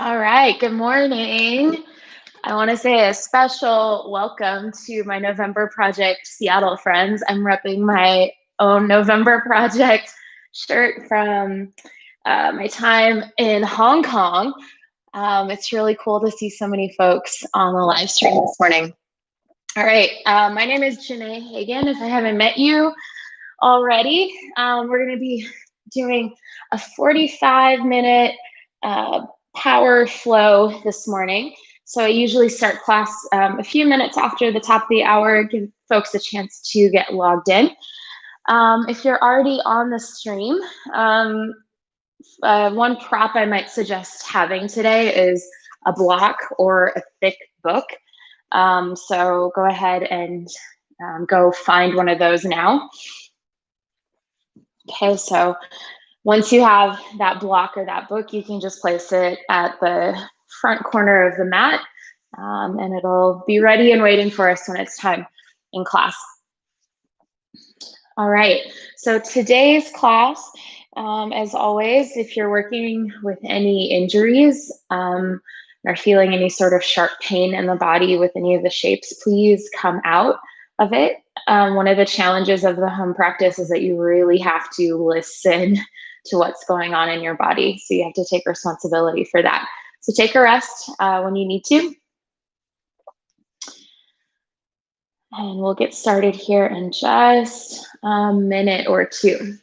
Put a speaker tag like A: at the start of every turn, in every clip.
A: All right, good morning. I want to say a special welcome to my November Project Seattle friends. I'm repping my own November Project shirt from my time in Hong Kong. It's really cool to see so many folks on the live stream this morning. All right, my name is Janae Hagan. If I haven't met you already, we're going to be doing a 45-minute power flow this morning. So I usually start class a few minutes after the top of the hour, give folks a chance to get logged in. If you're already on the stream, one prop I might suggest having today is a block or a thick book. So go ahead and go find one of those now. Okay, so once you have that block or that book, you can just place it at the front corner of the mat, and it'll be ready and waiting for us when it's time in class. All right, so today's class, as always, if you're working with any injuries or feeling any sort of sharp pain in the body with any of the shapes, please come out of it. One of the challenges of the home practice is that you really have to listen to what's going on in your body. So you have to take responsibility for that. So take a rest when you need to. And we'll get started here in just a minute or two.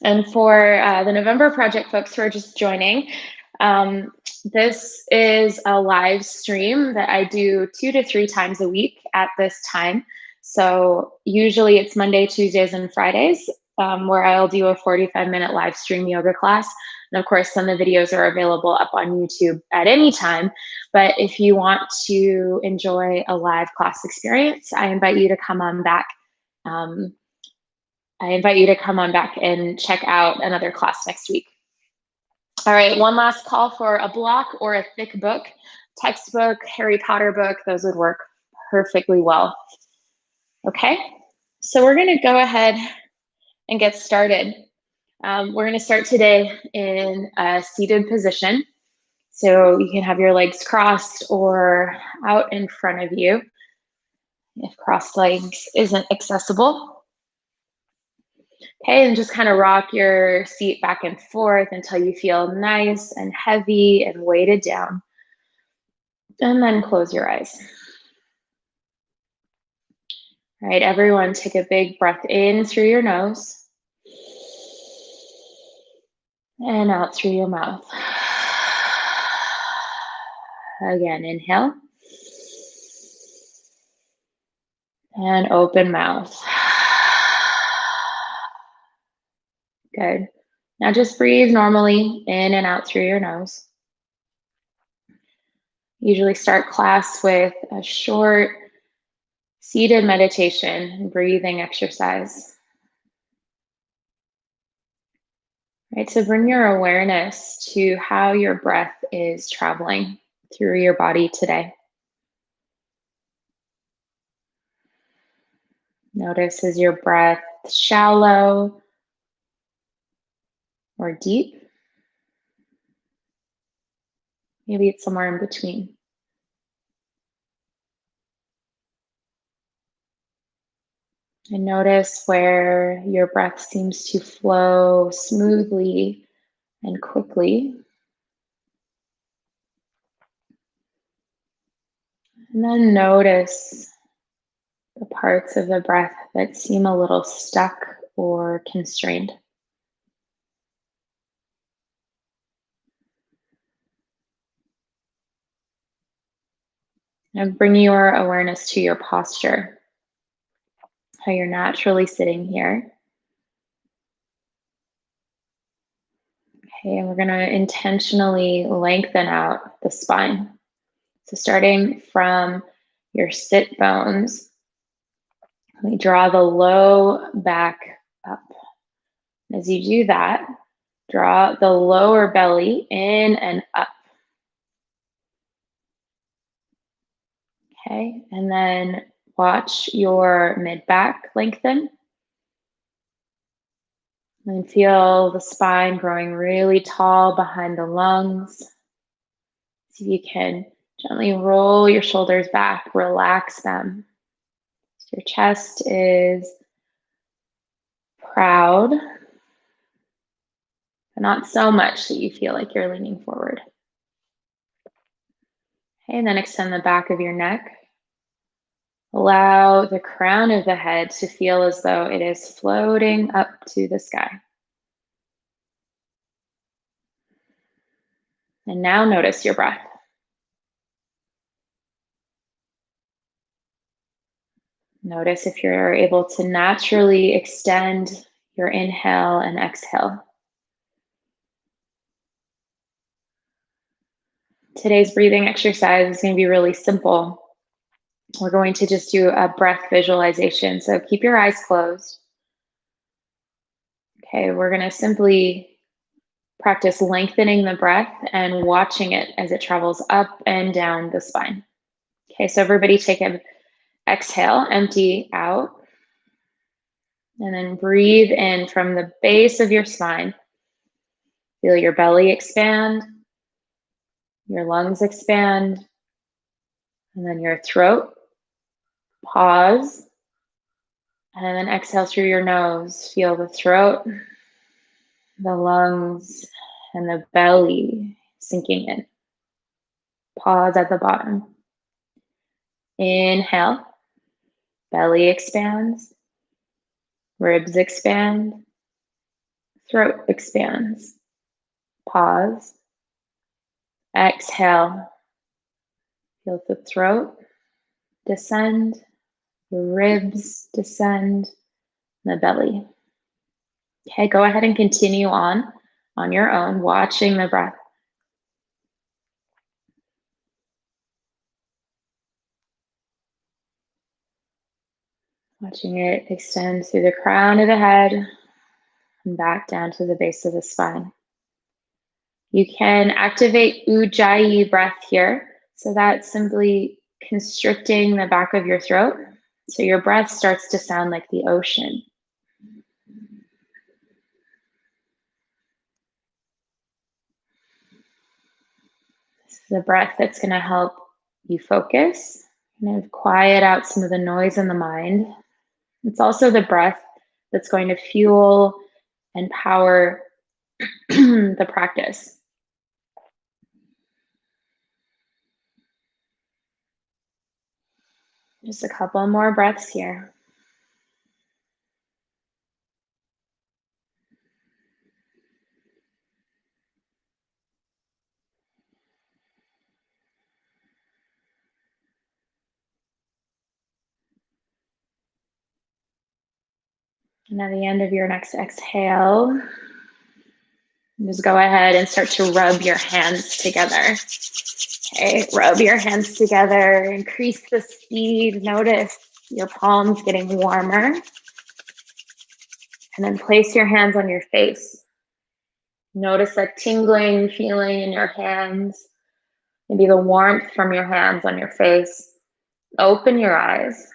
A: And for the November Project folks who are just joining, this is a live stream that I do 2 to 3 times a week at this time. So usually it's Monday, Tuesdays, and Fridays, where I'll do a 45-minute live stream yoga class. And of course, some of the videos are available up on YouTube at any time. But if you want to enjoy a live class experience, I invite you to come on back. I invite you to come on back and check out another class next week. All right, one last call for a block or a thick book, textbook, Harry Potter book, those would work perfectly well. Okay, so we're gonna go ahead and get started. We're gonna start today in a seated position. So you can have your legs crossed or out in front of you if crossed legs isn't accessible. Okay, and just kind of rock your seat back and forth until you feel nice and heavy and weighted down. And then close your eyes. All right, everyone, take a big breath in through your nose and out through your mouth. Again, inhale and open mouth. Good. Now just breathe normally in and out through your nose. Usually start class with a short seated meditation, breathing exercise. Right, so bring your awareness to how your breath is traveling through your body today. Notice, is your breath shallow or deep? Maybe it's somewhere in between. And notice where your breath seems to flow smoothly and quickly. And then notice the parts of the breath that seem a little stuck or constrained. And bring your awareness to your posture, how you're naturally sitting here. Okay, and we're going to intentionally lengthen out the spine. So starting from your sit bones, we draw the low back up. As you do that, draw the lower belly in and up. Okay, and then watch your mid-back lengthen. And feel the spine growing really tall behind the lungs. See if you can gently roll your shoulders back, relax them. So your chest is proud, but not so much that you feel like you're leaning forward. Okay, and then extend the back of your neck. Allow the crown of the head to feel as though it is floating up to the sky. And now notice your breath. Notice if you're able to naturally extend your inhale and exhale. Today's breathing exercise is going to be really simple. We're going to just do a breath visualization. So keep your eyes closed. Okay, we're going to simply practice lengthening the breath and watching it as it travels up and down the spine. Okay, so everybody take an exhale, empty out, and then breathe in from the base of your spine. Feel your belly expand, your lungs expand, and then your throat. Pause, and then exhale through your nose. Feel the throat, the lungs, and the belly sinking in. Pause at the bottom. Inhale, belly expands, ribs expand, throat expands. Pause. Exhale, feel the throat descend, the ribs descend, and the belly. Okay, go ahead and continue on your own, watching the breath. Watching it extend through the crown of the head and back down to the base of the spine. You can activate Ujjayi breath here. So that's simply constricting the back of your throat. So your breath starts to sound like the ocean. This is a breath that's going to help you focus, kind of quiet out some of the noise in the mind. It's also the breath that's going to fuel and power the practice. Just a couple more breaths here. And at the end of your next exhale, just go ahead and start to rub your hands together. Okay, rub your hands together, increase the speed. Notice your palms getting warmer. And then place your hands on your face. Notice that tingling feeling in your hands. Maybe the warmth from your hands on your face. Open your eyes.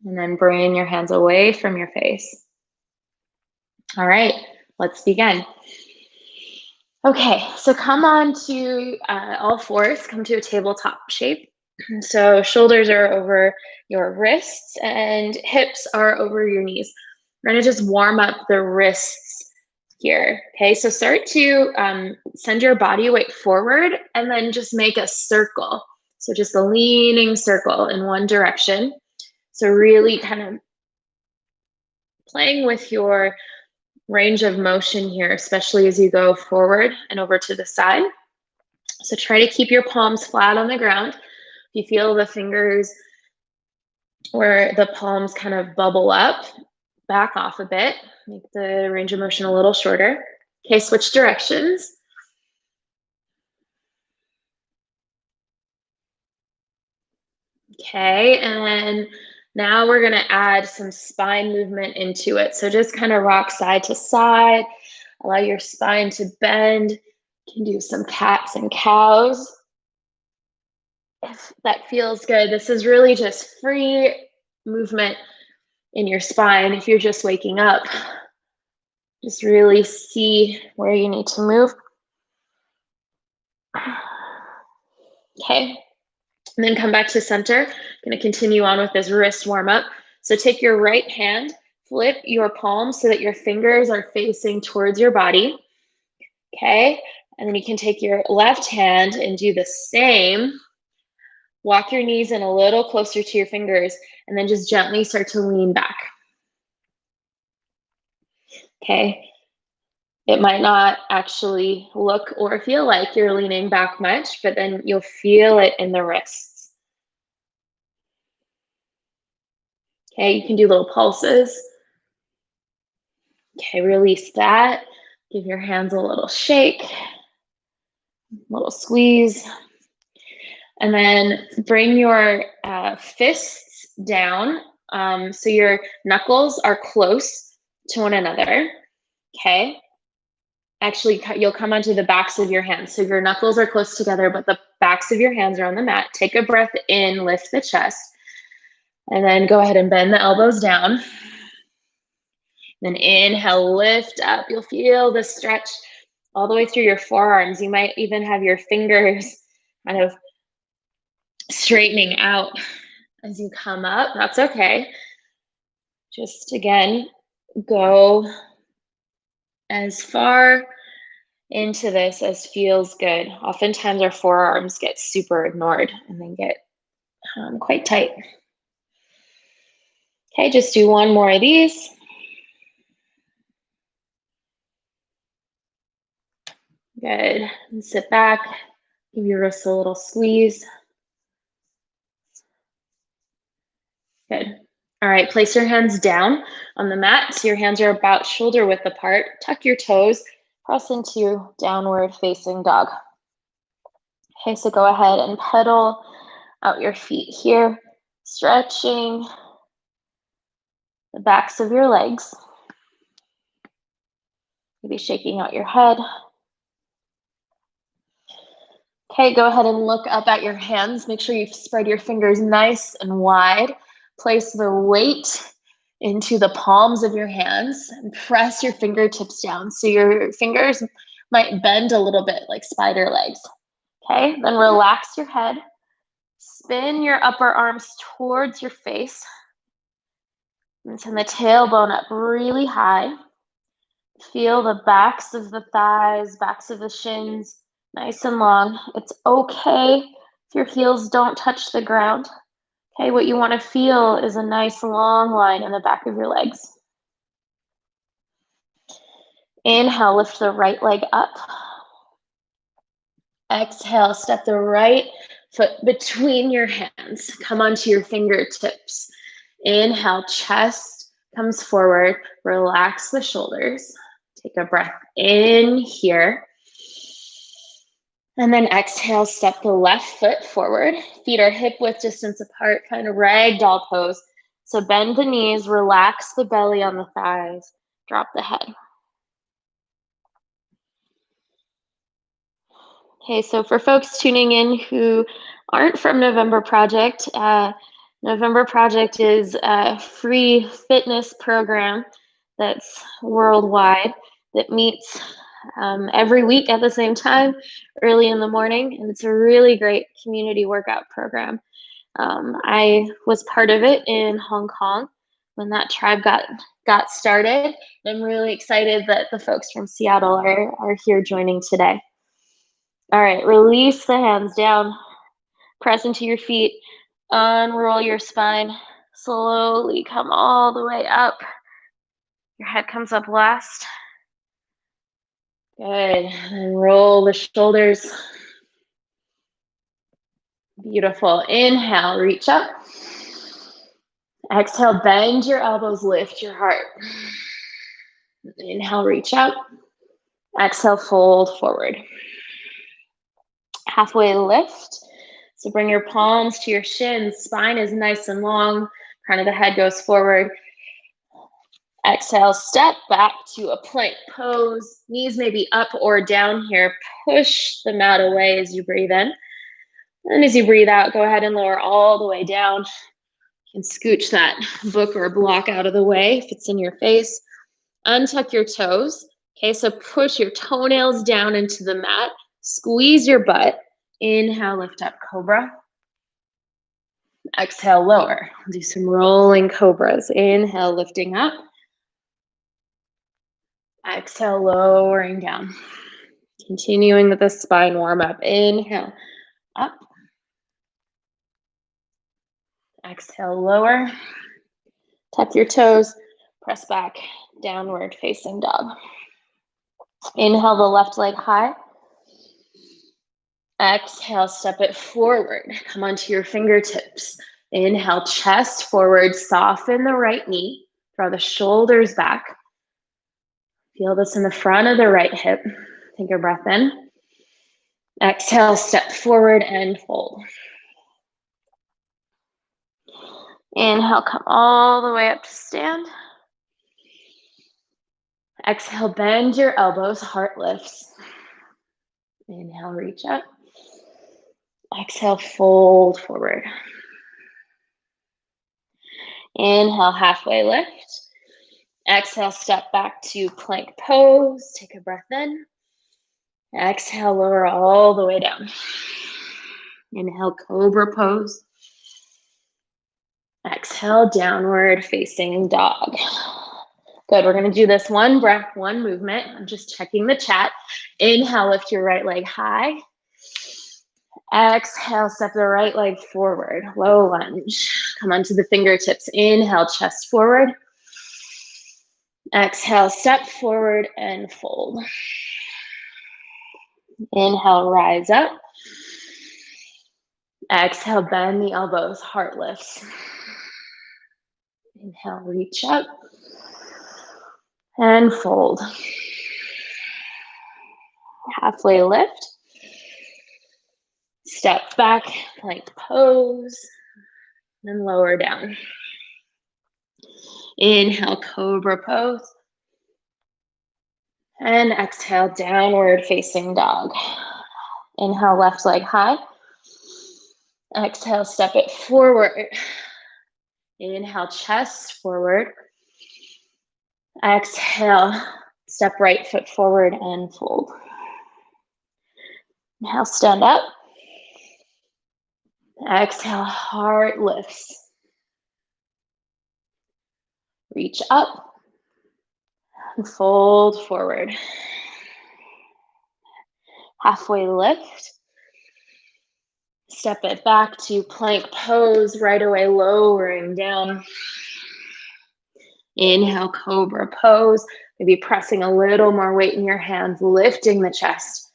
A: And then bring your hands away from your face. All right, let's begin. Okay, so come on to all fours, come to a tabletop shape. So shoulders are over your wrists and hips are over your knees. We're gonna just warm up the wrists here. Okay, so start to send your body weight forward and then just make a circle. So just a leaning circle in one direction. So really kind of playing with your range of motion here, especially as you go forward and over to the side. So try to keep your palms flat on the ground. If you feel the fingers or the palms kind of bubble up, back off a bit, make the range of motion a little shorter. Okay, switch directions. Okay, and now we're gonna add some spine movement into it. So just kind of rock side to side, allow your spine to bend. You can do some cats and cows. if that feels good. This is really just free movement in your spine. If you're just waking up, just really see where you need to move. Okay, and then come back to center. I'm gonna continue on with this wrist warm up. So take your right hand, flip your palms so that your fingers are facing towards your body. Okay, and then you can take your left hand and do the same. Walk your knees in a little closer to your fingers, and then just gently start to lean back. Okay, it might not actually look or feel like you're leaning back much, but then you'll feel it in the wrists. Okay, you can do little pulses. Okay, release that. Give your hands a little shake, a little squeeze. And then bring your fists down so your knuckles are close to one another, okay? Actually, you'll come onto the backs of your hands. So your knuckles are close together, but the backs of your hands are on the mat. Take a breath in, lift the chest, and then go ahead and bend the elbows down. Then inhale, lift up. You'll feel the stretch all the way through your forearms. You might even have your fingers kind of straightening out as you come up. That's okay. Just again, go as far into this as feels good. Oftentimes our forearms get super ignored and then get quite tight. Okay, just do one more of these. Good. And sit back. Give your wrists a little squeeze. Good. All right, place your hands down on the mat so your hands are about shoulder width apart. Tuck your toes, press into downward facing dog. Okay, so go ahead and pedal out your feet here, stretching the backs of your legs. Maybe shaking out your head. Okay, go ahead and look up at your hands. Make sure you spread your fingers nice and wide. Place the weight into the palms of your hands and press your fingertips down. So your fingers might bend a little bit like spider legs. Okay, then relax your head. Spin your upper arms towards your face. And send the tailbone up really high. Feel the backs of the thighs, backs of the shins, nice and long. It's okay if your heels don't touch the ground. Okay, what you want to feel is a nice long line in the back of your legs. Inhale, lift the right leg up. Exhale, step the right foot between your hands. Come onto your fingertips. Inhale, chest comes forward. Relax the shoulders. Take a breath in here. And then exhale, step the left foot forward. Feet are hip width distance apart, kind of ragdoll pose. So bend the knees, relax the belly on the thighs, drop the head. Okay, so for folks tuning in who aren't from November Project, November Project is a free fitness program that's worldwide that meets every week at the same time, early in the morning, and it's a really great community workout program. I was part of it in Hong Kong when that tribe got started. I'm really excited that the folks from Seattle are here joining today. All right, release the hands down, press into your feet, unroll your spine, slowly come all the way up. Your head comes up last. Good, and roll the shoulders. Beautiful, inhale, reach up. Exhale, bend your elbows, lift your heart. Inhale, reach out. Exhale, fold forward. Halfway lift. So bring your palms to your shins. Spine is nice and long. Crown of the head goes forward. Exhale, step back to a plank pose. Knees may be up or down here. Push the mat away as you breathe in. And as you breathe out, go ahead and lower all the way down. You can scooch that book or block out of the way if it's in your face. Untuck your toes. Okay, so push your toenails down into the mat. Squeeze your butt. Inhale, lift up, cobra. Exhale, lower. Do some rolling cobras. Inhale, lifting up. Exhale, lowering down. Continuing with the spine warm up. Inhale, up. Exhale, lower. Tuck your toes. Press back, downward facing dog. Inhale the left leg high. Exhale, step it forward. Come onto your fingertips. Inhale, chest forward, soften the right knee. Draw the shoulders back. Feel this in the front of the right hip. Take your breath in. Exhale, step forward and fold. Inhale, come all the way up to stand. Exhale, bend your elbows, heart lifts. Inhale, reach up. Exhale, fold forward. Inhale, halfway lift. Exhale, step back to plank pose. Take a breath in. Exhale, lower all the way down. Inhale, cobra pose. Exhale, downward facing dog. Good, we're gonna do this one breath, one movement. I'm just checking the chat. Inhale, lift your right leg high. Exhale, step the right leg forward, low lunge. Come onto the fingertips. Inhale, chest forward. Exhale, step forward and fold. Inhale, rise up. Exhale, bend the elbows, heart lifts. Inhale, reach up and fold. Halfway lift. Step back, plank pose, and lower down. Inhale, cobra pose. And exhale, downward facing dog. Inhale, left leg high. Exhale, step it forward. Inhale, chest forward. Exhale, step right foot forward and fold. Inhale, stand up. Exhale, heart lifts. Reach up and fold forward. Halfway lift. Step it back to plank pose, right away lowering down. Inhale, cobra pose. Maybe pressing a little more weight in your hands, lifting the chest.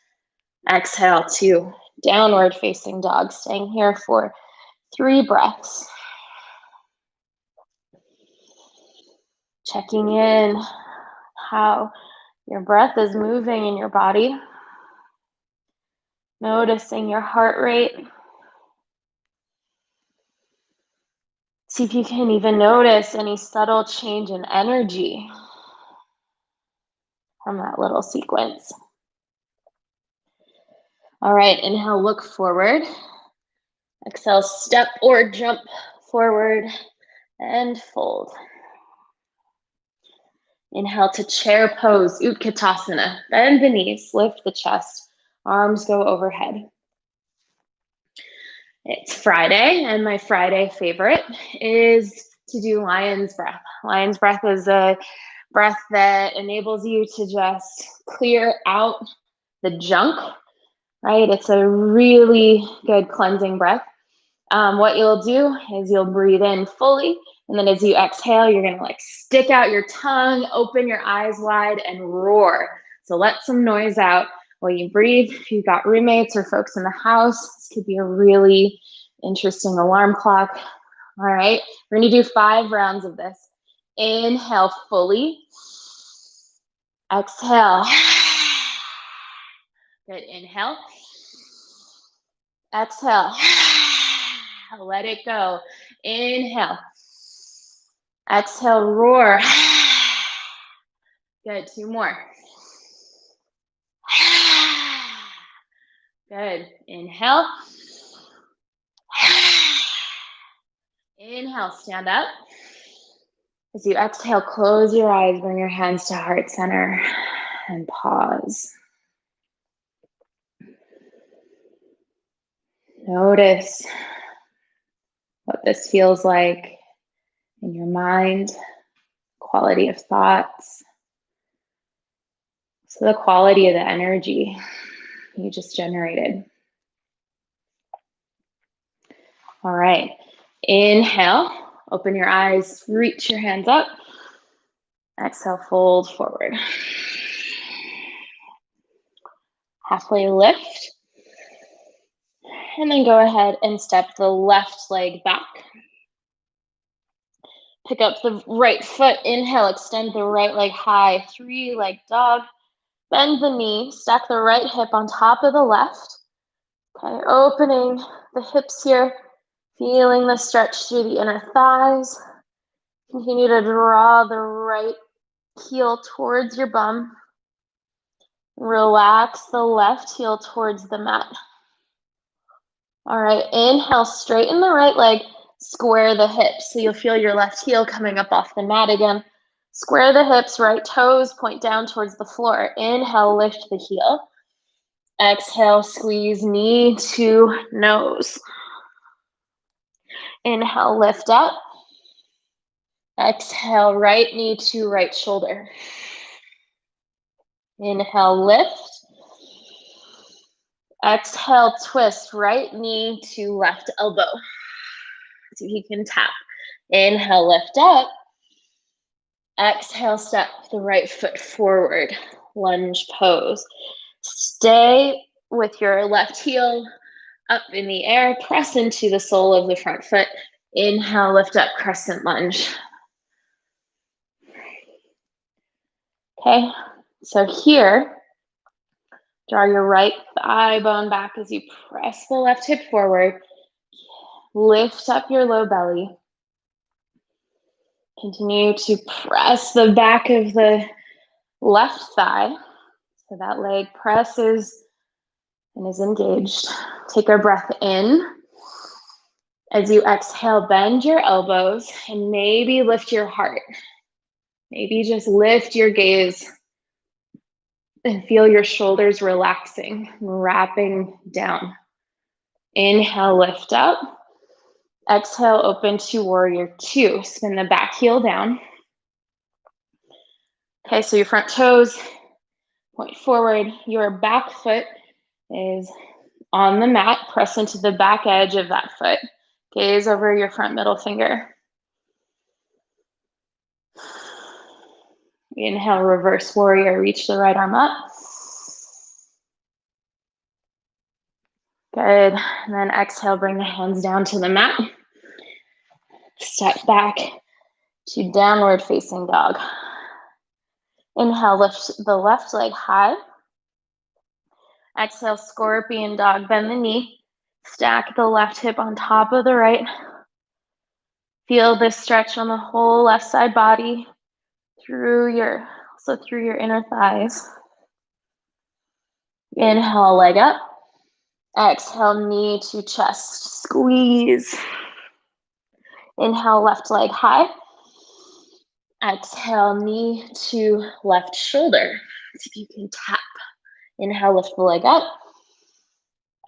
A: Exhale to downward facing dog, staying here for 3 breaths. Checking in how your breath is moving in your body. Noticing your heart rate. See if you can even notice any subtle change in energy from that little sequence. All right, inhale, look forward. Exhale, step or jump forward and fold. Inhale to chair pose, Utkatasana. Bend the knees, lift the chest, arms go overhead. It's Friday, and my Friday favorite is to do lion's breath. Lion's breath is a breath that enables you to just clear out the junk, right? It's a really good cleansing breath. What you'll do is you'll breathe in fully, and then as you exhale, you're gonna like stick out your tongue, open your eyes wide, and roar. So let some noise out while you breathe. If you've got roommates or folks in the house, this could be a really interesting alarm clock. All right, we're gonna do 5 rounds of this. Inhale fully. Exhale. Good, inhale. Exhale. Let it go. Inhale. Exhale, roar. Good, 2 more. Good, inhale. Inhale, stand up. As you exhale, close your eyes, bring your hands to heart center and pause. Notice what this feels like in your mind, quality of thoughts. So the quality of the energy you just generated. All right, inhale, open your eyes, reach your hands up. Exhale, fold forward. Halfway lift. And then go ahead and step the left leg back. Pick up the right foot, inhale, extend the right leg high, 3-leg dog. Bend the knee, stack the right hip on top of the left. Okay, opening the hips here, feeling the stretch through the inner thighs. Continue to draw the right heel towards your bum. Relax the left heel towards the mat. All right, inhale, straighten the right leg, square the hips. So you'll feel your left heel coming up off the mat again. Square the hips, right toes point down towards the floor. Inhale, lift the heel. Exhale, squeeze knee to nose. Inhale, lift up. Exhale, right knee to right shoulder. Inhale, lift. Exhale, twist, right knee to left elbow. So you can tap. Inhale, lift up. Exhale, step the right foot forward, lunge pose. Stay with your left heel up in the air, press into the sole of the front foot. Inhale, lift up, crescent lunge. Okay, so here, draw your right thigh bone back as you press the left hip forward. Lift up your low belly. Continue to press the back of the left thigh so that leg presses and is engaged. Take a breath in. As you exhale, bend your elbows and maybe lift your heart. Maybe just lift your gaze and feel your shoulders relaxing, wrapping down. Inhale, lift up. Exhale, open to warrior two. Spin the back heel down. Okay, so your front toes point forward. Your back foot is on the mat. Press into the back edge of that foot. Gaze over your front middle finger. Inhale, reverse warrior. Reach the right arm up. Good. And then exhale, bring the hands down to the mat. Step back to downward facing dog. Inhale, lift the left leg high. Exhale, scorpion dog. Bend the knee. Stack the left hip on top of the right. Feel this stretch on the whole left side body through your inner thighs. Inhale, leg up. Exhale, knee to chest. Squeeze. Inhale, left leg high. Exhale, knee to left shoulder. See if you can tap. Inhale, lift the leg up.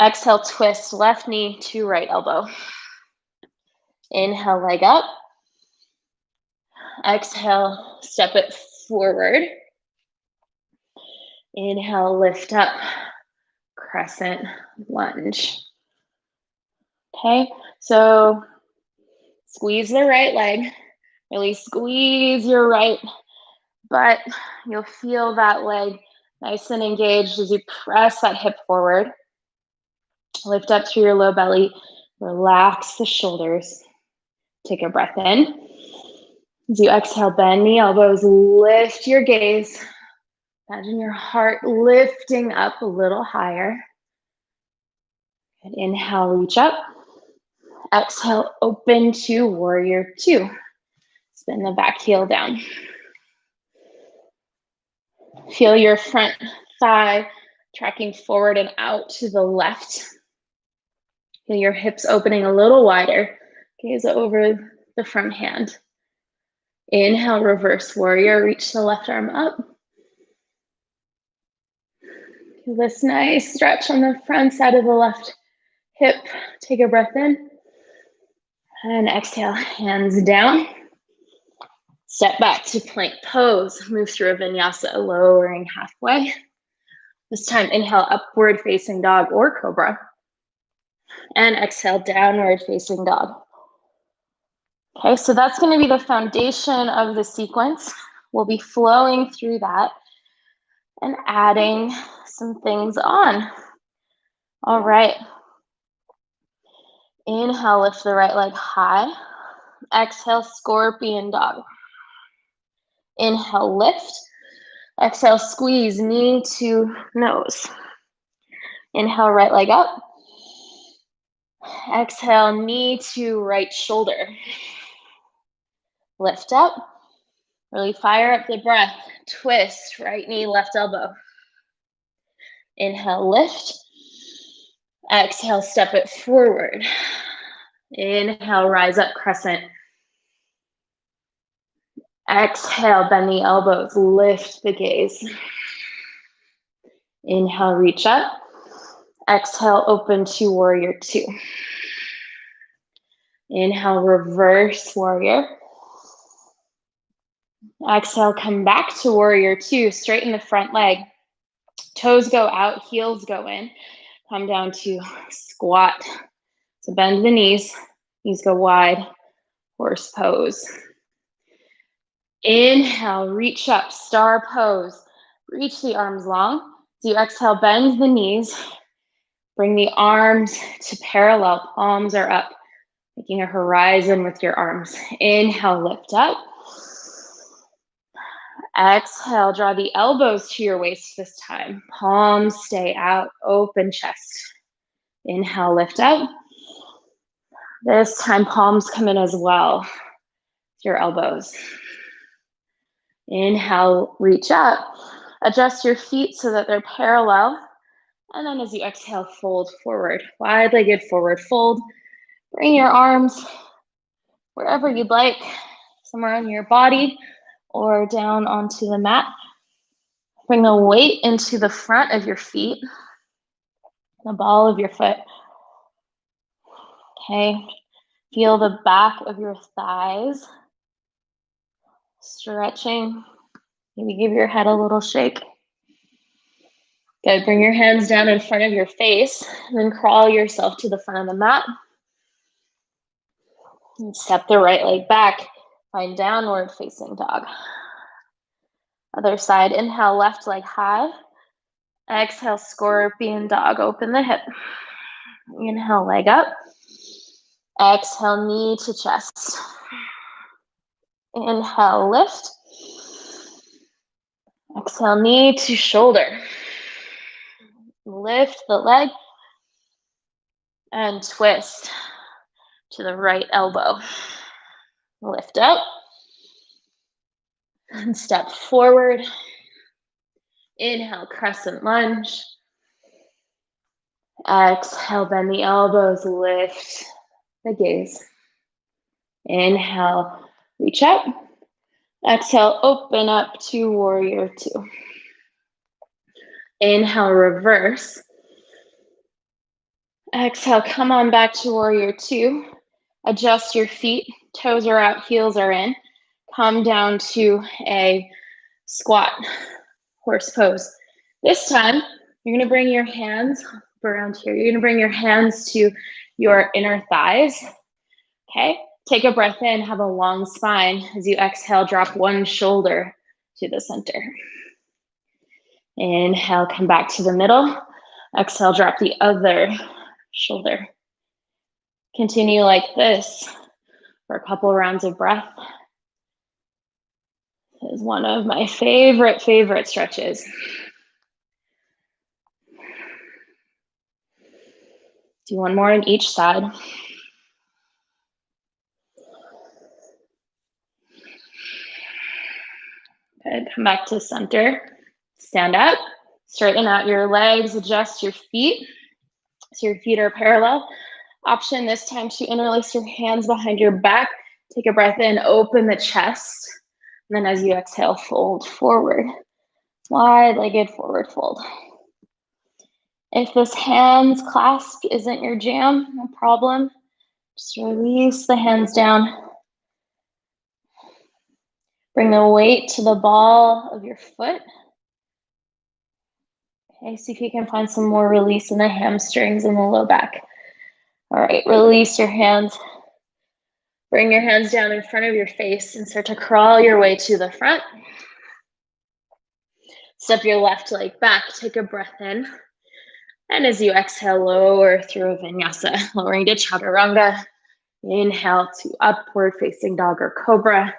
A: Exhale, twist left knee to right elbow. Inhale, leg up. Exhale, step it forward. Inhale, lift up, crescent lunge. Okay, so squeeze the right leg. Really squeeze your right butt. You'll feel that leg nice and engaged as you press that hip forward. Lift up through your low belly. Relax the shoulders. Take a breath in. As you exhale, bend the elbows, lift your gaze. Imagine your heart lifting up a little higher. And inhale, reach up. Exhale, open to warrior two. Spin the back heel down. Feel your front thigh tracking forward and out to the left. Feel your hips opening a little wider. Gaze over the front hand. Inhale, reverse warrior, reach the left arm up. Do this nice stretch on the front side of the left hip. Take a breath in. And exhale, hands down. Step back to plank pose. Move through a vinyasa, lowering halfway. This time, inhale, upward facing dog or cobra. And exhale, downward facing dog. Okay, so that's going to be the foundation of the sequence. We'll be flowing through that and adding some things on. All right. Inhale, lift the right leg high. Exhale, scorpion dog. Inhale, lift. Exhale, squeeze, knee to nose. Inhale, right leg up. Exhale, knee to right shoulder. Lift up. Really fire up the breath. Twist, right knee, left elbow. Inhale, lift. Exhale, step it forward. Inhale, rise up, crescent. Exhale, bend the elbows, lift the gaze. Inhale, reach up. Exhale, open to warrior two. Inhale, reverse warrior. Exhale, come back to warrior two. Straighten the front leg. Toes go out, heels go in. Come down to squat. So bend the knees go wide, horse pose. Inhale, reach up, star pose. Reach the arms long. So you exhale, bend the knees. Bring the arms to parallel, palms are up. Making a horizon with your arms. Inhale, lift up. Exhale, draw the elbows to your waist this time. Palms stay out, open chest. Inhale, lift up. This time, palms come in as well. Your elbows. Inhale, reach up. Adjust your feet so that they're parallel. And then as you exhale, fold forward. Wide-legged forward fold. Bring your arms wherever you'd like, somewhere on your body or down onto the mat. Bring the weight into the front of your feet, the ball of your foot. Okay, feel the back of your thighs. Stretching, maybe give your head a little shake. Good, bring your hands down in front of your face, and then crawl yourself to the front of the mat. And step the right leg back, find downward facing dog. Other side, inhale, left leg high. Exhale, scorpion dog, open the hip. Inhale, leg up. Exhale, knee to chest. Inhale, lift. Exhale, knee to shoulder. Lift the leg and twist to the right elbow. Lift up and step forward. Inhale, crescent lunge. Exhale, bend the elbows, lift the gaze. Inhale, reach up. Exhale, open up to warrior two. Inhale, reverse. Exhale, come on back to warrior two. Adjust your feet. Toes are out, heels are in. Come down to a squat, horse pose. This time, you're gonna bring your hands around here. You're gonna bring your hands to your inner thighs, okay? Take a breath in, have a long spine. As you exhale, drop one shoulder to the center. Inhale, come back to the middle. Exhale, drop the other shoulder. Continue like this for a couple rounds of breath. This is one of my favorite stretches. Do one more on each side. Good, come back to center. Stand up, straighten out your legs, adjust your feet so your feet are parallel. Option this time to interlace your hands behind your back, Take a breath in, open the chest. And then as you exhale, fold forward. Wide-legged forward fold. If this hands clasp isn't your jam, no problem. Just release the hands down. Bring the weight to the ball of your foot. Okay, see if you can find some more release in the hamstrings and the low back. All right, release your hands. Bring your hands down in front of your face and start to crawl your way to the front. Step your left leg back, take a breath in. And as you exhale, lower through vinyasa, lowering to chaturanga. Inhale to upward facing dog or cobra.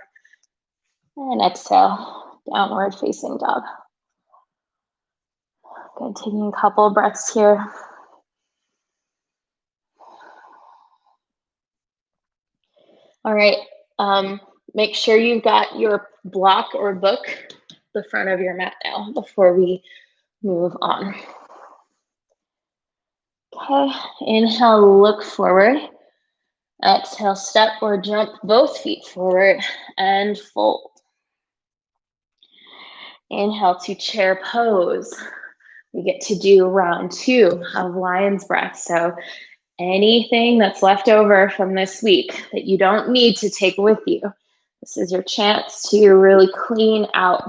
A: And exhale, downward facing dog. Continue a couple breaths here. All right, make sure you've got your block or book the front of your mat now before we move on. Okay, inhale, look forward. Exhale, step or jump both feet forward and fold. Inhale to chair pose. We get to do round 2 of lion's breath. So anything that's left over from this week that you don't need to take with you, this is your chance to really clean out.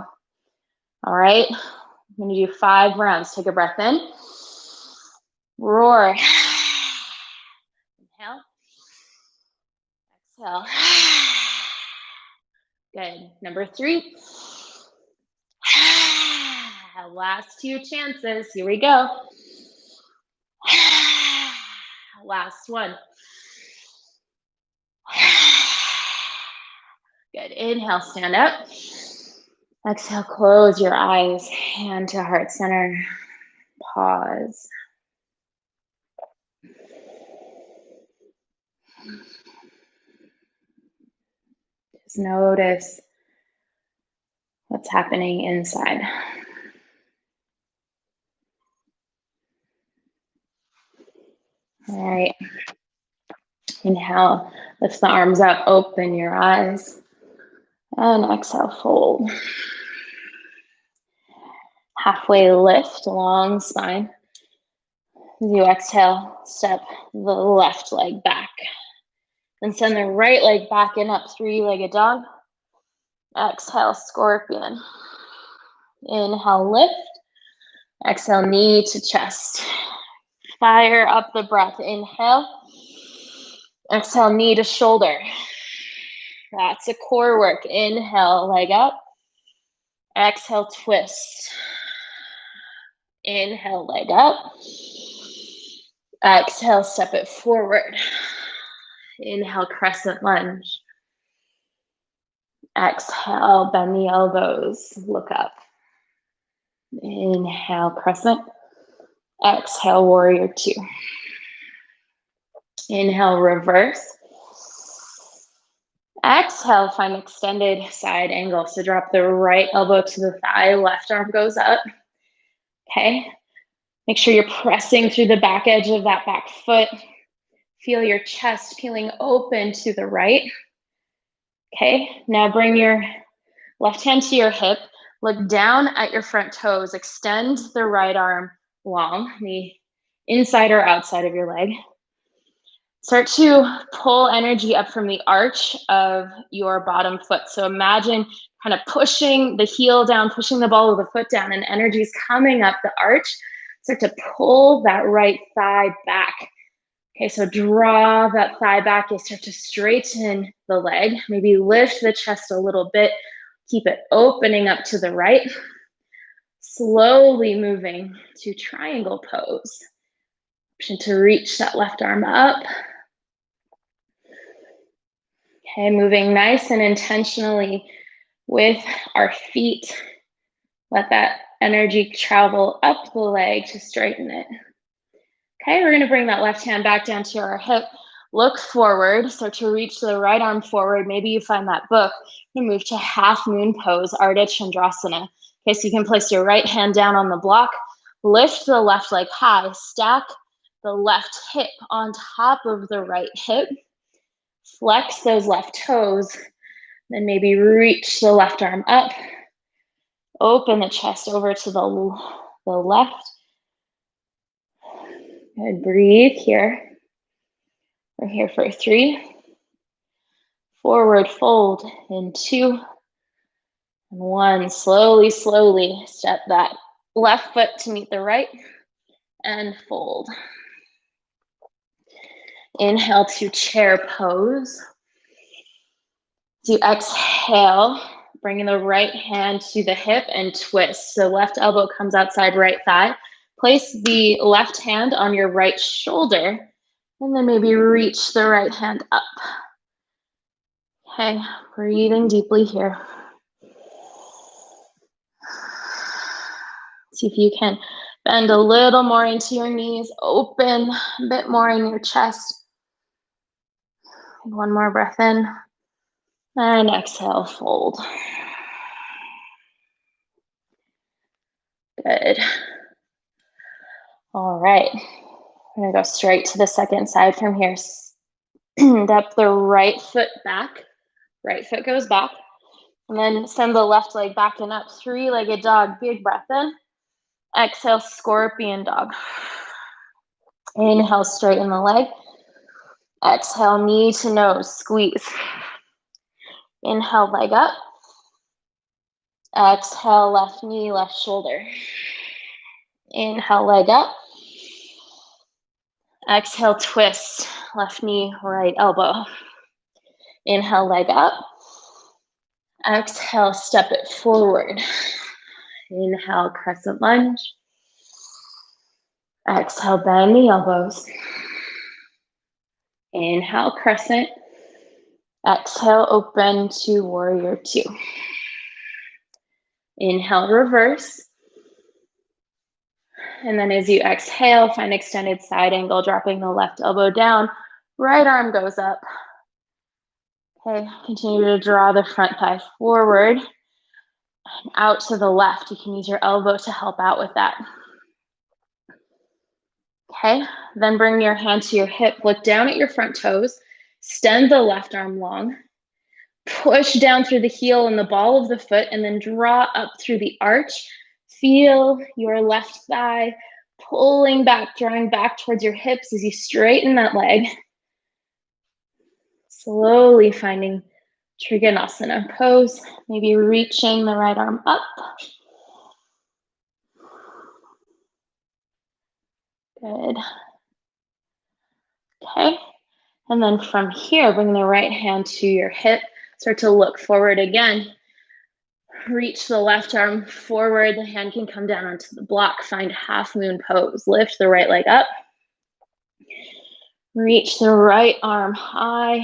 A: All right, I'm gonna do 5 rounds. Take a breath in. Roar. Inhale. Exhale. Good. Number 3. Last 2 chances. Here we go. Last one. Good. Inhale, stand up. Exhale, close your eyes. Hand to heart center. Pause. Just notice what's happening inside. All right. Inhale, lift the arms up, open your eyes. And exhale, fold. Halfway lift, long spine. As you exhale, step the left leg back. Then send the right leg back in up, 3-legged dog. Exhale, scorpion. Inhale, lift. Exhale, knee to chest. Fire up the breath. Inhale. Exhale, knee to shoulder. That's a core work. Inhale, leg up. Exhale, twist. Inhale, leg up. Exhale, step it forward. Inhale, crescent lunge. Exhale, bend the elbows, look up. Inhale, crescent. Exhale, warrior 2. Inhale, reverse. Exhale, find extended side angle. So drop the right elbow to the thigh, left arm goes up. Okay. Make sure you're pressing through the back edge of that back foot. Feel your chest peeling open to the right. Okay. Now bring your left hand to your hip. Look down at your front toes. Extend the right arm long, the inside or outside of your leg. Start to pull energy up from the arch of your bottom foot. So imagine kind of pushing the heel down, pushing the ball of the foot down, and energy is coming up the arch. Start to pull that right thigh back. Okay, so draw that thigh back. You start to straighten the leg. Maybe lift the chest a little bit. Keep it opening up to the right. Slowly moving to triangle pose. Option to reach that left arm up. Okay, moving nice and intentionally with our feet. Let that energy travel up the leg to straighten it. Okay, we're gonna bring that left hand back down to our hip. Look forward, start to reach the right arm forward. Maybe you find that book. You're gonna move to half moon pose, Ardha Chandrasana. Okay, so you can place your right hand down on the block, lift the left leg high, stack the left hip on top of the right hip. Flex those left toes, then maybe reach the left arm up. Open the chest over to the left. Good, breathe here. We're here for 3. Forward fold in 2. And 1. Slowly, slowly step that left foot to meet the right and fold. Inhale to chair pose. As you exhale, bringing the right hand to the hip and twist. So left elbow comes outside right thigh. Place the left hand on your right shoulder, and then maybe reach the right hand up. Okay, breathing deeply here. See if you can bend a little more into your knees, open a bit more in your chest. And 1 more breath in, and exhale, fold. Good. All right, we're gonna go straight to the second side from here. Step the right foot back, right foot goes back, and then send the left leg back and up. 3-legged dog, big breath in. Exhale, scorpion dog. Inhale, straighten the leg. Exhale, knee to nose, squeeze. Inhale, leg up. Exhale, left knee, left shoulder. Inhale, leg up. Exhale, twist, left knee, right elbow. Inhale, leg up. Exhale, step it forward. Inhale, crescent lunge. Exhale, bend the elbows. Inhale, crescent. Exhale, open to warrior 2. Inhale, reverse. And then as you exhale, find extended side angle, dropping the left elbow down. Right arm goes up. Okay, continue to draw the front thigh forward and out to the left. You can use your elbow to help out with that. Okay, then bring your hand to your hip, look down at your front toes, extend the left arm long, push down through the heel and the ball of the foot, and then draw up through the arch. Feel your left thigh pulling back, drawing back towards your hips as you straighten that leg. Slowly finding Trikonasana pose, maybe reaching the right arm up. Good. Okay, and then from here, bring the right hand to your hip. Start to look forward again. Reach the left arm forward. The hand can come down onto the block. Find half moon pose. Lift the right leg up. Reach the right arm high.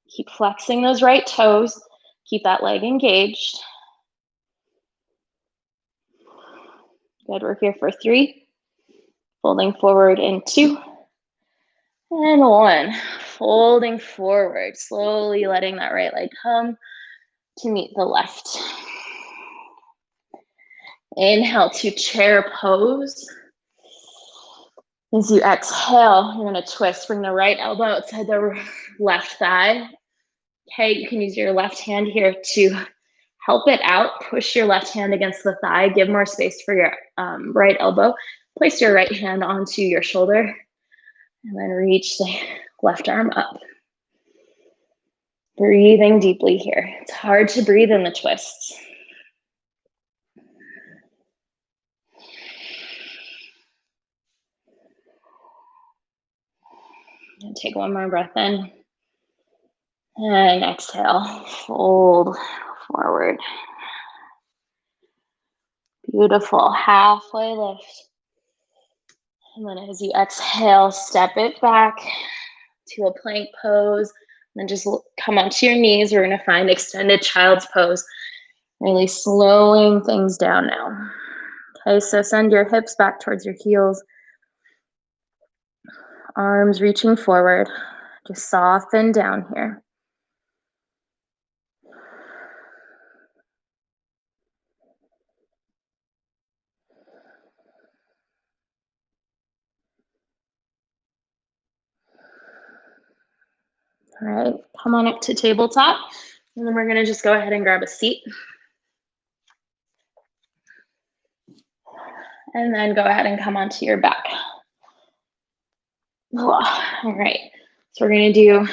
A: Keep flexing those right toes. Keep that leg engaged. Good, we're here for 3. Folding forward in 2. And 1. Folding forward. Slowly letting that right leg come to meet the left. Inhale to chair pose. As you exhale, you're gonna twist. Bring the right elbow outside the left thigh. Okay, you can use your left hand here to help it out. Push your left hand against the thigh. Give more space for your right elbow. Place your right hand onto your shoulder. And then reach the left arm up. Breathing deeply here. It's hard to breathe in the twists. And take 1 more breath in. And exhale, fold forward. Beautiful, halfway lift. And then as you exhale, step it back to a plank pose. And then just come onto your knees. We're gonna find extended child's pose. Really slowing things down now. Okay, so send your hips back towards your heels. Arms reaching forward. Just soften down here. All right, come on up to tabletop, and then we're gonna just go ahead and grab a seat. And then go ahead and come onto your back. All right, so we're gonna do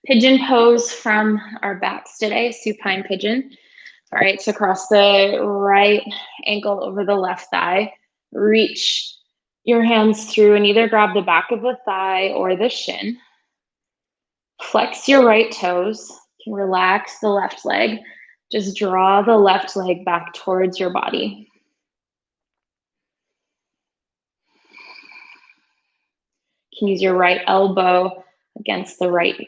A: pigeon pose from our backs today, supine pigeon. All right, so cross the right ankle over the left thigh. Reach your hands through and either grab the back of the thigh or the shin. Flex your right toes. You can relax the left leg. Just draw the left leg back towards your body. You can use your right elbow against the right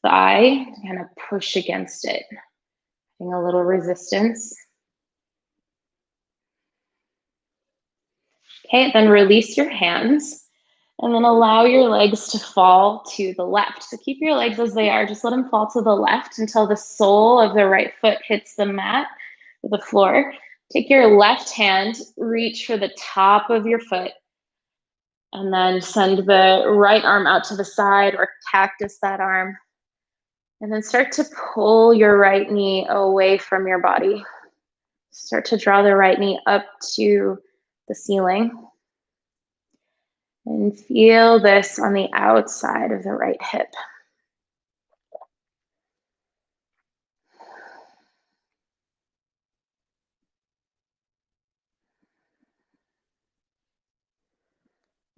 A: thigh to kind of push against it. Getting a little resistance. Okay, then release your hands and then allow your legs to fall to the left. So keep your legs as they are, just let them fall to the left until the sole of the right foot hits the mat, the floor. Take your left hand, reach for the top of your foot, and then send the right arm out to the side or cactus that arm. And then start to pull your right knee away from your body. Start to draw the right knee up to the ceiling. And feel this on the outside of the right hip.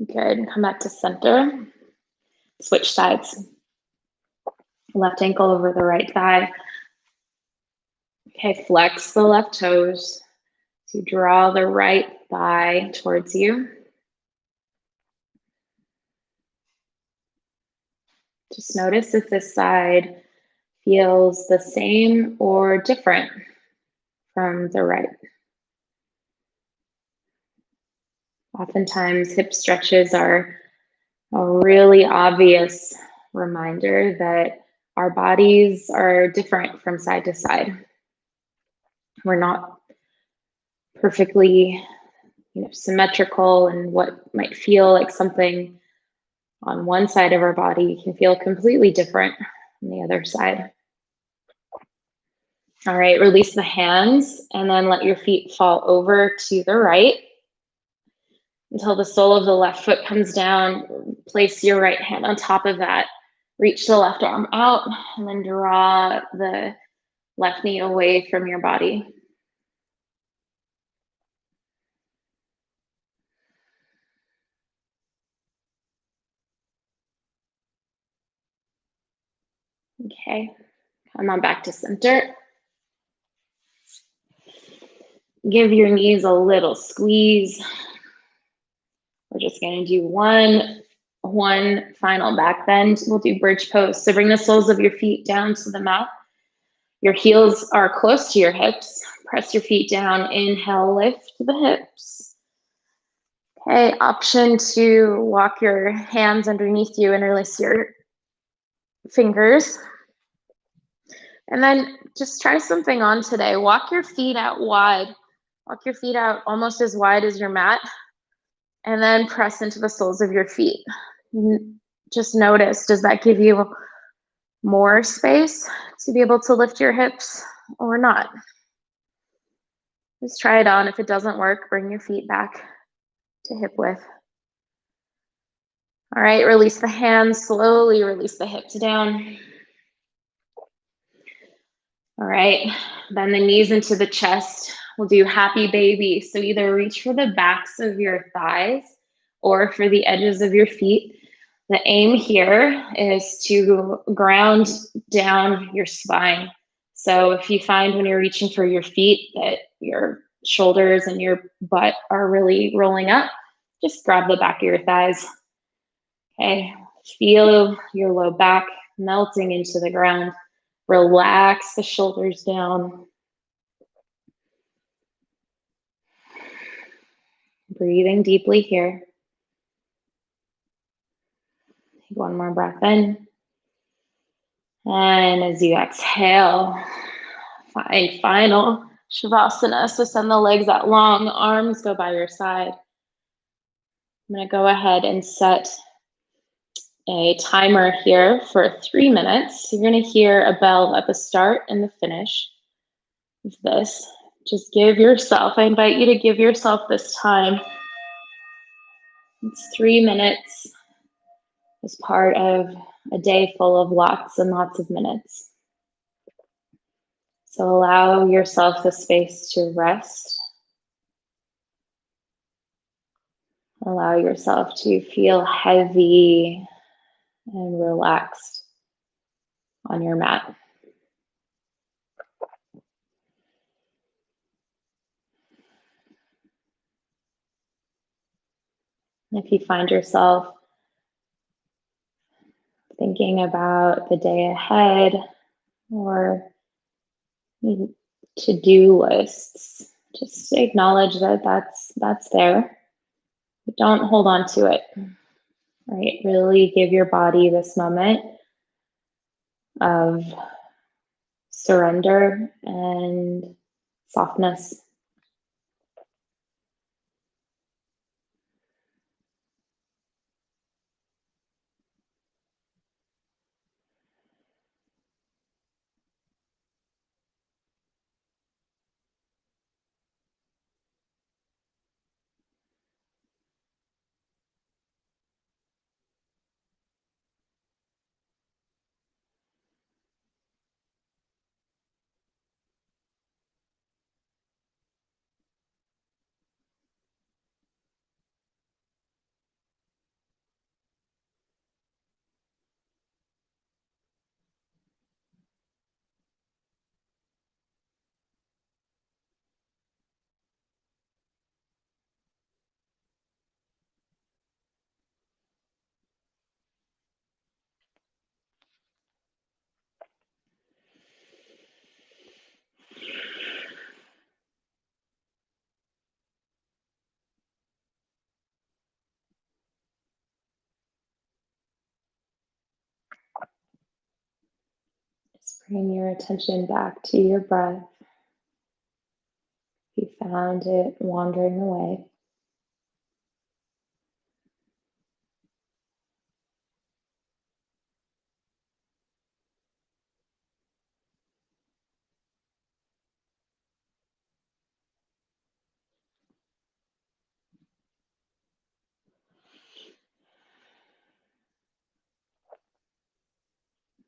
A: Good, come back to center. Switch sides. Left ankle over the right thigh. Okay, flex the left toes to draw the right thigh towards you. Just notice if this side feels the same or different from the right. Oftentimes, hip stretches are a really obvious reminder that our bodies are different from side to side. We're not perfectly, symmetrical, and what might feel like something on one side of our body can feel completely different on the other side. All right, release the hands and then let your feet fall over to the right until the sole of the left foot comes down. Place your right hand on top of that. Reach the left arm out and then draw the left knee away from your body. Okay, come on back to center. Give your knees a little squeeze. We're just gonna do one final back bend. We'll do bridge pose. So bring the soles of your feet down to the mat. Your heels are close to your hips. Press your feet down. Inhale, lift the hips. Okay, option to walk your hands underneath you, interlace your fingers. And then just try something on today. Walk your feet out wide. Walk your feet out almost as wide as your mat. And then press into the soles of your feet. Just notice, does that give you more space to be able to lift your hips or not? Just try it on. If it doesn't work, bring your feet back to hip width. All right, release the hands, slowly release the hips down. All right, bend the knees into the chest. We'll do happy baby. So either reach for the backs of your thighs or for the edges of your feet. The aim here is to ground down your spine. So if you find when you're reaching for your feet that your shoulders and your butt are really rolling up, just grab the back of your thighs. Okay, feel your low back melting into the ground. Relax the shoulders down. Breathing deeply here. Take one more breath in. And as you exhale, find final Shavasana. So send the legs out long, arms go by your side. I'm gonna go ahead and set a timer here for 3 minutes. You're going to hear a bell at the start and the finish of this. Just give yourself, I invite you to give yourself this time. It's 3 minutes as part of a day full of lots and lots of minutes. So allow yourself the space to rest. Allow yourself to feel heavy and relaxed on your mat. If you find yourself thinking about the day ahead or to-do lists, just acknowledge that that's there. But don't hold on to it. Right? Really give your body this moment of surrender and softness. Just bring your attention back to your breath. If you found it wandering away.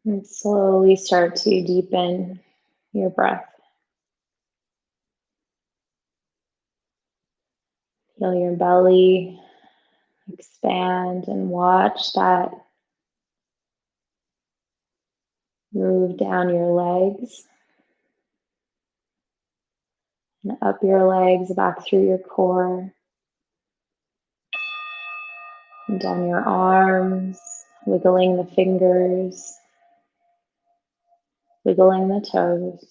A: And slowly start to deepen your breath. Feel your belly expand and watch that move down your legs and up your legs, back through your core, and down your arms, wiggling the fingers, wiggling the toes.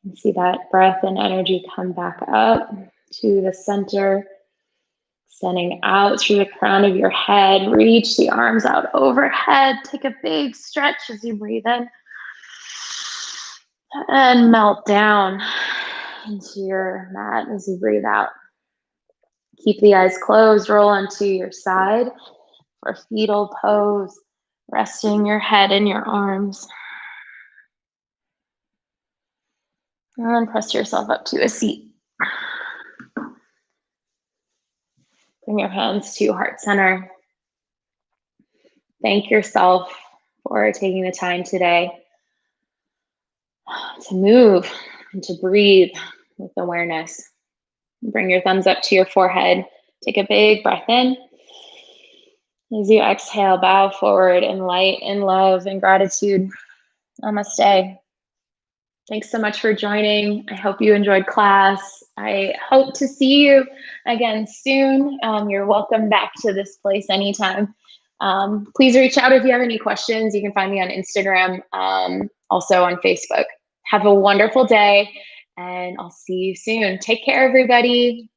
A: And see that breath and energy come back up to the center, extending out through the crown of your head. Reach the arms out overhead. Take a big stretch as you breathe in. And melt down into your mat as you breathe out. Keep the eyes closed. Roll onto your side for fetal pose, resting your head in your arms. And then press yourself up to a seat. Bring your hands to heart center. Thank yourself for taking the time today to move and to breathe with awareness. Bring your thumbs up to your forehead. Take a big breath in. As you exhale, bow forward in light and love and gratitude. Namaste. Thanks so much for joining. I hope you enjoyed class. I hope to see you again soon. You're welcome back to this place anytime. Please reach out if you have any questions. You can find me on Instagram, also on Facebook. Have a wonderful day, and I'll see you soon. Take care, everybody.